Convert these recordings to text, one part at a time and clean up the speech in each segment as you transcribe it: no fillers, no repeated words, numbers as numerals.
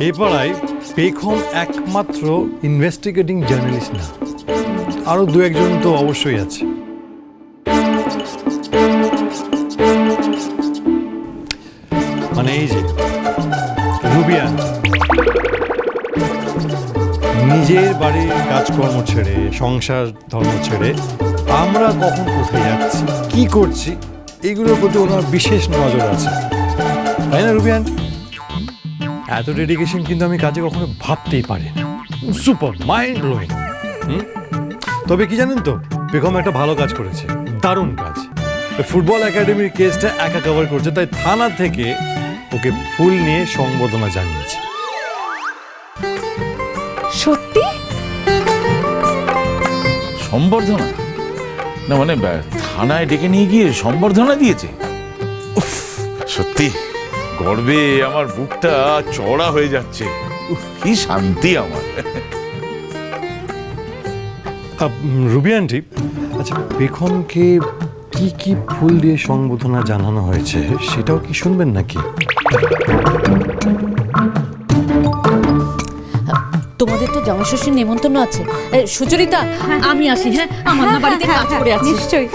এই পাড়ায় পেখম একমাত্র ইনভেস্টিগেটিং জার্নালিস্ট না, আরো দু একজন তো অবশ্যই আছে। মানে এই যে রুবিয়ান নিজের বাড়ির কাজকর্ম ছেড়ে, সংসার ধর্ম ছেড়ে আমরা কখন কোথায় যাচ্ছি, কি করছি, এগুলোর প্রতি ওনার বিশেষ নজর আছে, তাই না রুবিয়ান? এত ডেডিকেশন কিন্তু আমি কাজে কখনো ভাবতেই পারি না। Super, mind blowing. তবে কি জানেন তো, বেগম একটা ভালো কাজ করেছে, দারুণ কাজ। ফুটবল একাডেমির কেসটা একা কভার করছে, তাই থানা থেকে ওকে ফুল নিয়ে সংবর্ধনা জানিয়েছে। সত্যি? সম্বর্ধনা? না মানে থানায় ডেকে নিয়ে গিয়ে সম্বর্ধনা দিয়েছে? উফ, সত্যি গর্বে আমার বুকটা চড়া হয়ে যাচ্ছে। কি শান্তি আমার। রুবি আন্টি, আচ্ছা বেগমকে কি কি ফুল দিয়ে সংবর্ধনা জানানো হয়েছে সেটাও কি শুনবেন নাকি? তোমাদের তো জামাইষষ্ঠীর নেমন্তন্ন আছে। সুচরিতা, আমি আসি। হ্যাঁ, আমার না বাড়িতে কাজ করে আছে। নিশ্চয়ই।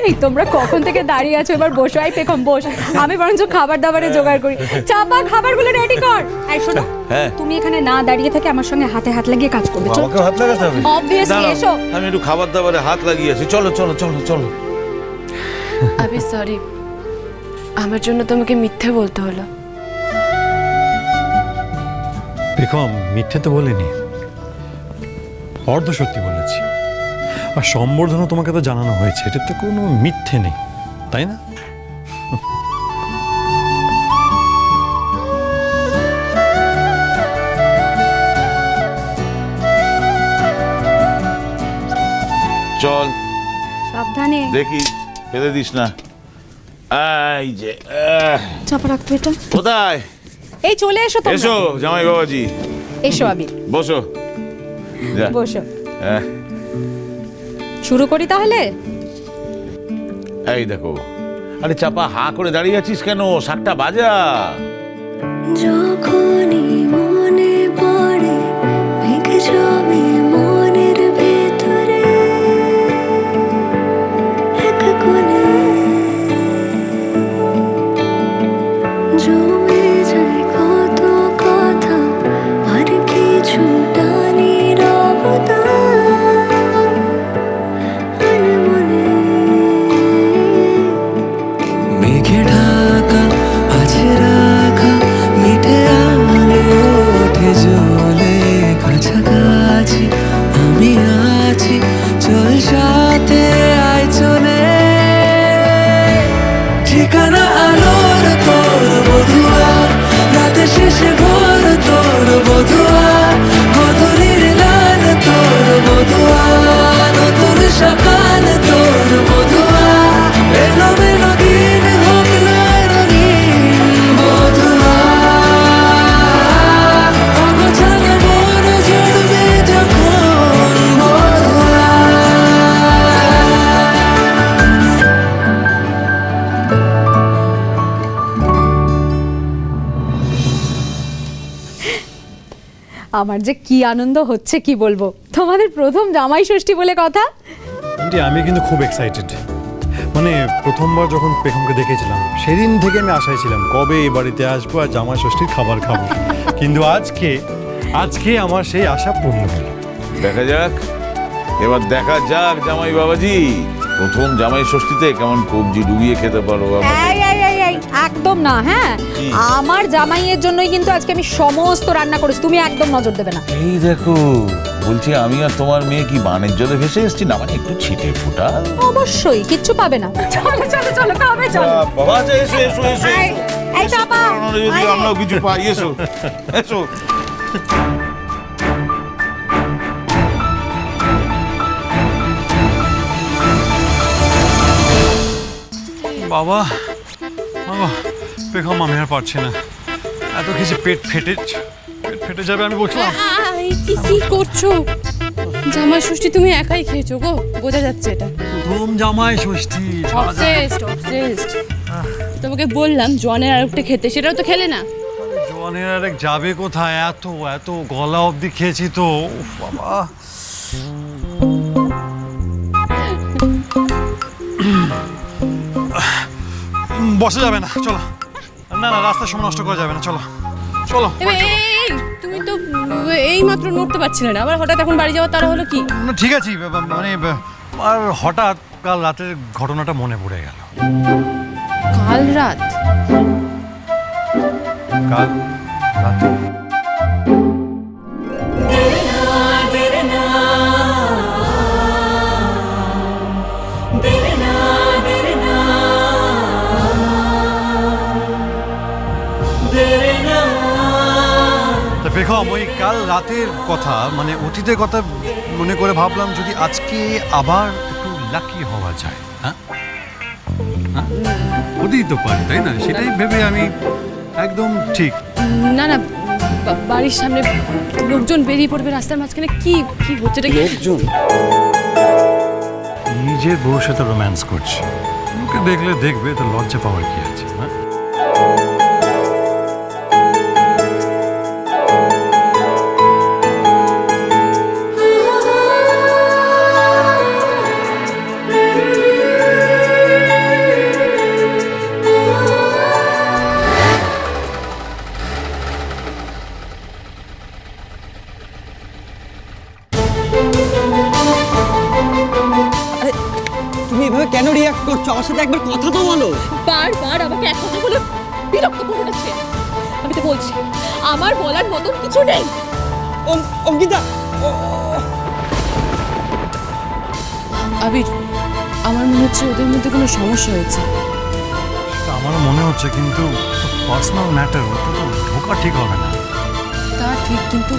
এই তোমরা কখন থেকে দাঁড়িয়ে আছো, এবার বসো। আই পেখম বস, আমি বরঞ্চ খাবার দাবারে জোগাড় করি। চাপা, খাবারগুলো রেডি কর। এই শোনো, তুমি এখানে না দাঁড়িয়ে থেকে আমার সঙ্গে হাতে হাত লাগিয়ে কাজ করবে। চলো, আমাকে হাত লাগাতে হবে? অবভিয়াসলি, এসো। আমি একটু খাবার দাবারে হাত লাগিয়ে আছি। চলো চলো চলো চলো। আমি সরি, আমার জন্য তোমাকে মিথ্যে বলতে হলো। বেগম মিথ্যে তো বলিনি, অর্ধ সত্যি বলেছি। আর সম্বর্ধনা তোমাকে তো জানানো হয়েছে, এটা তো কোনো মিথ্যে নেই, তাই না? চল সাবধানে। দেখি ফেলে দিস না। এই যে চাপা রাখবে এটা। কোথায়? এই চলে এসো তোমরা। এসো জামাই বাবাজি, এসো আবি, বসো। যা। বসো। হ্যাঁ, শুরু করি তাহলে। এই দেখো। আরে চাপা, হা করে দাঁড়িয়ে আছিস কেন? শাকটা বাজা। যখনই মনে পড়ে মেঘ জমে মনের ভেতরে, এক কোণে জমে যায় কত কথা, আর কিছু টানি রবতা মনে। মেঘে ঢাকা আছে রাখা মিঠে আলো ওঠে জলে, কাছাকাছি আমি আছি, চল সাথে আয় চলে। ঠিকানা আলোর তোর বধুয়া, রাতে শেষে ভোর তোর বধুয়া, গধূলির লাল তোর বধুয়া, নতুন সকাল তোর বধুয়া, এলো মেলো দিন হোক রঙিন বধুয়া, অগোছালো মন জুড়বে যখন বধুয়া। আমার যে কি আনন্দ হচ্ছে কি বলবো। তোমাদের প্রথম জামাই ষষ্ঠী বলে কথা। আন্টি আমি কিন্তু খুব এক্সাইটেড। মানে প্রথমবার যখন পেখমকে দেখেছিলাম সেদিন থেকে আমি আশায় ছিলাম কবে এই বাড়িতে আসবো আর জামাই ষষ্ঠীর খাবার খাবো। কিন্তু আজকে আমার সেই আশা পূর্ণ হলো। দেখা যাক, এবার দেখা যাক জামাই বাবাজি, প্রথম জামাই ষষ্ঠীতে কেমন কবজি ডুবিয়ে খেতে পারো আমাদের। এই, একদম না। হ্যাঁ, আমার জামাইয়ের জন্যই কিন্তু আজকে আমি সমস্ত রান্না করেছি, তুমি একদম নজর দেবে না। এই দেখো, বলছি আমি আর তোমার মেয়ে কি বানের জলে ভেসে এসেছি না? মানে একটু ছিটে ফোটা। অবশ্যই, কিচ্ছু পাবে না। চলো চলো চলো, খাবে চলো। বাবা এসো এসো এসো। এই চাপা, যদি আমরাও কিছু পাই, এসো এসো। বাবা বাবা পেখম আমি আর পারছি না, এত কিছু পেট ফেটে যাবে, আমি বলছিলাম। কি করছো? জামাই ষষ্ঠী তুমি একাই খেয়েছো গো, বোঝা যাচ্ছে এটা। প্রথম জামাই ষষ্ঠী, অবসেসড। তোমার তোমাকে বললাম জোয়ানের আরেকটা খেতে, সেটাও তো খেলে না। জোয়ানের আরেক যাবে কোথায়? এত এত গলা অবধি খেয়েছি তো, উফ বাবা। বসে যাবে না, চলো। না না, রাস্তার সময় নষ্ট করা যাবে না, চলো চলো। এই তুমি তো এই মাত্র নড়তে পারছিলে না, আবার হঠাৎ এখন বাড়ি যাওয়ার তারা হলো কি? না, ঠিক আছে, মানে আর হঠাৎ কাল রাতের ঘটনাটা মনে পড়ে গেল। কাল রাত? কাল রাতে বেগম, ওই কাল রাতের কথা, মানে অতীতের কথা মনে করে ভাবলাম যদি আজকে আবার একটু লাকি হওয়া যায়। হ্যাঁ, হতেই তো পারে, তাই না? সেটাই ভেবে আমি একদম ঠিক। না না, বাড়ির সামনে লোকজন বেরিয়ে পড়বে রাস্তার মাঝখানে, কি কি হচ্ছে এটা? লোকজন নিজের বউর সাথে রোম্যান্স করছে, ওকে দেখলে দেখবে, তো লজ্জা পাওয়ার কি আছে? হ্যাঁ, তুমি এভাবে কেন রিয়াক্ট করছো? আমার সাথে একবার কথা তো বলো। বারবার আমাকে এক কথা বলে বিরক্ত করেছে। আমি তো বলছি আমার বলার মতন কিছু নেই। অঙ্কিতা, আবির, আমার মনে হচ্ছে ওদের মধ্যে কোনো সমস্যা হয়েছে। সেটা আমারও মনে হচ্ছে, কিন্তু পার্সোনাল ম্যাটার, ওটা তো ঢোকা ঠিক হবে না। তা ঠিক, কিন্তু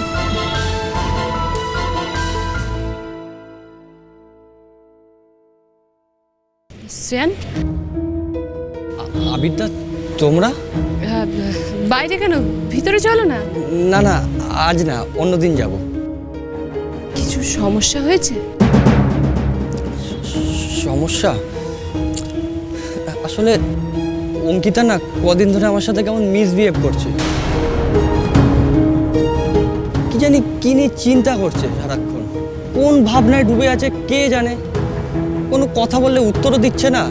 শ্রেয়ান, আবিরদা তোমরা? বাইরে কেন, ভিতরে চলো না। না না, আজ না, অন্যদিন যাব। কিছু সমস্যা হয়েছে? সমস্যা? আসলে অঙ্কিতা না কদিন ধরে আমার সাথে কেমন মিসবিহেভ করছে। কি জানি কি নিয়ে চিন্তা করছে সারাক্ষণ, কোন ভাবনায় ডুবে আছে কে জানে। কোনো কথা বললে উত্তরও দিচ্ছে না,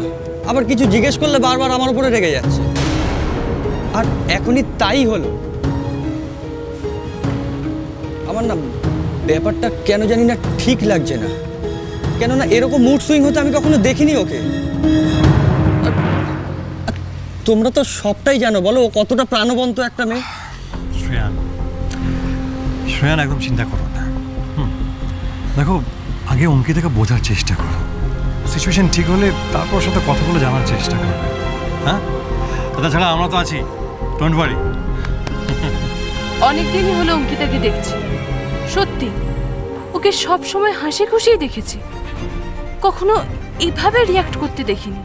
আবার কিছু জিজ্ঞেস করলে বারবার আমার উপরে রেগে যাচ্ছে। আর এখনই তাই হলো। আমার না ব্যাপারটা কেন জানি না ঠিক লাগছে না। কেননা এরকম মুড সুইং হতে আমি কখনো দেখিনি ওকে। আর তোমরা তো সবটাই জানো, বলো ও কতটা প্রাণবন্ত একটা মেয়ে। শ্রেয়ান, শ্রেয়ান, একদম চিন্তা করো না। দেখো, আগে অঙ্কিতাকে বোঝার চেষ্টা করো, সিচুয়েশন ঠিক হলে তারপর সাথে কথা বলে জানার চেষ্টা করবে। হ্যাঁ, তাছাড়া আমরা তো আছি, ডোন্ট ওয়ারি। অনেকদিনই হলো অঙ্কিতাকে দেখছি, সত্যি ওকে সব সময় হাসি খুশিই দেখেছি, কখনো এভাবে রিয়াক্ট করতে দেখিনি।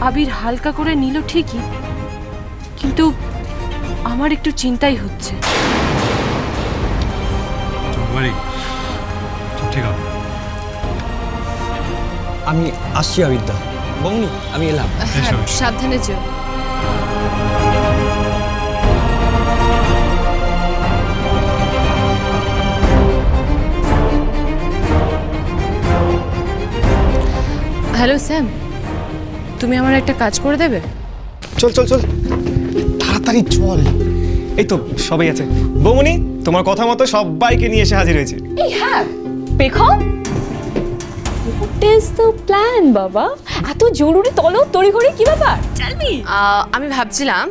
আবির হালকা করে নিল ঠিকই, কিন্তু আমার একটু চিন্তাই হচ্ছে। ডোন্ট ওয়ারি, ঠিক হবে। আমি আসছি আবিদ্যা, বৌনি আমি এলাম। হ্যাঁ, সাবধানে যেও। হ্যালো স্যাম, তুমি আমার একটা কাজ করে দেবে? চল চল চল, তাড়াতাড়ি চল। এই তো সবাই আছে। বৌমনি, তোমার কথা মতো সবাইকে নিয়ে এসে হাজির হয়েছে। এই হ্যাঁ পেখম, হোয়াট ইজ দ্য প্ল্যান বাবা? এত জরুরি তড়িঘড়ি কি ব্যাপার? আমি ভাবছিলাম,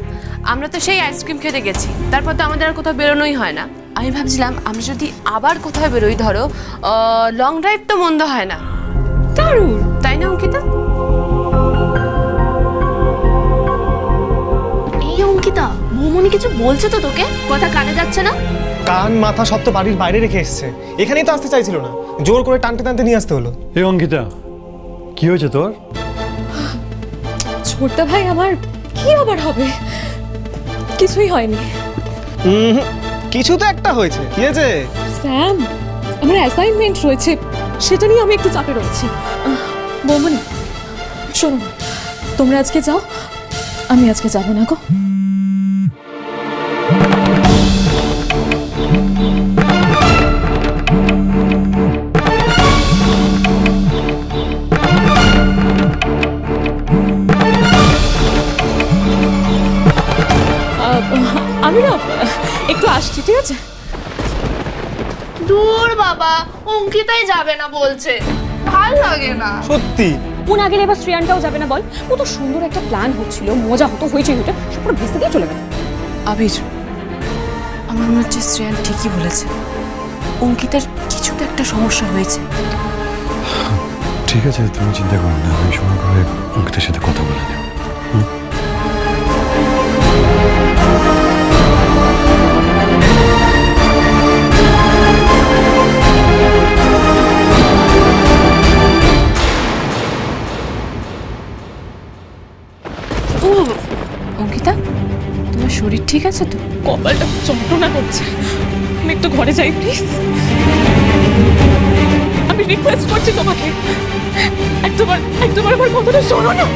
আমরা তো সেই আইসক্রিম খেতে গেছি, তারপর তো আমাদের আর কোথাও বেরোনোই হয় না। আমি ভাবছিলাম আমরা যদি আবার কোথাও বেরোই, ধরো লং ড্রাইভ তো মন্দ হয় না। দারুণ, তাই না অঙ্কিতা? এই অঙ্কিতা, বৌমনি কিছু বলছে তো তোকে? কথা কানে যাচ্ছে না? কান মাথা সব তো বাড়ির বাইরে রেখে এসছে, এখানেই তো আসতে চাইছিল না, জোর করে টানতে টানতে নিয়ে আসতে হলো। এই অঙ্কিতা, কি হয়েছে তোর? ছোট্ট ভাই আমার কি আবার হবে? কিছুই হয়নি। কিছু তো একটা হয়েছে। কি হয়েছে? স্যাম, আমার অ্যাসাইনমেন্ট রয়েছে, সেটা নিয়ে আমি একটু চাপে রয়েছি। বৌমনি শোনো, তোমরা আজকে যাও, আমি আজকে যাব না গো। আমি না একটু আসছি, ঠিক আছে? দূর বাবা, অঙ্কিতাই যাবে না বলছে, ভাল লাগে না। সত্যি ও না গেলে এবার শ্রেয়ানটাও যাবে না বল? ও তো সুন্দর একটা প্ল্যান হচ্ছিল, মজা হতো, হয়েছে ওটা সব পুরো ভেসে দিয়ে চলে গেল। আবির, আমার মনে হচ্ছে শ্রেয়ান ঠিকই বলেছে, অঙ্কিতার কিছু তো একটা সমস্যা হয়েছে। ঠিক আছে, তুমি চিন্তা করো না, আমি সময় করে অঙ্কিতার সাথে কথা বলে নেব। ও অঙ্কিতা, তোমার শরীর ঠিক আছে তো? কপালটা যন্ত্রণা করছে, আমি একটু ঘরে যাই প্লিজ। আমি রিকোয়েস্ট করছি তোমাকে, একবার আমার কথাটা শোনো না।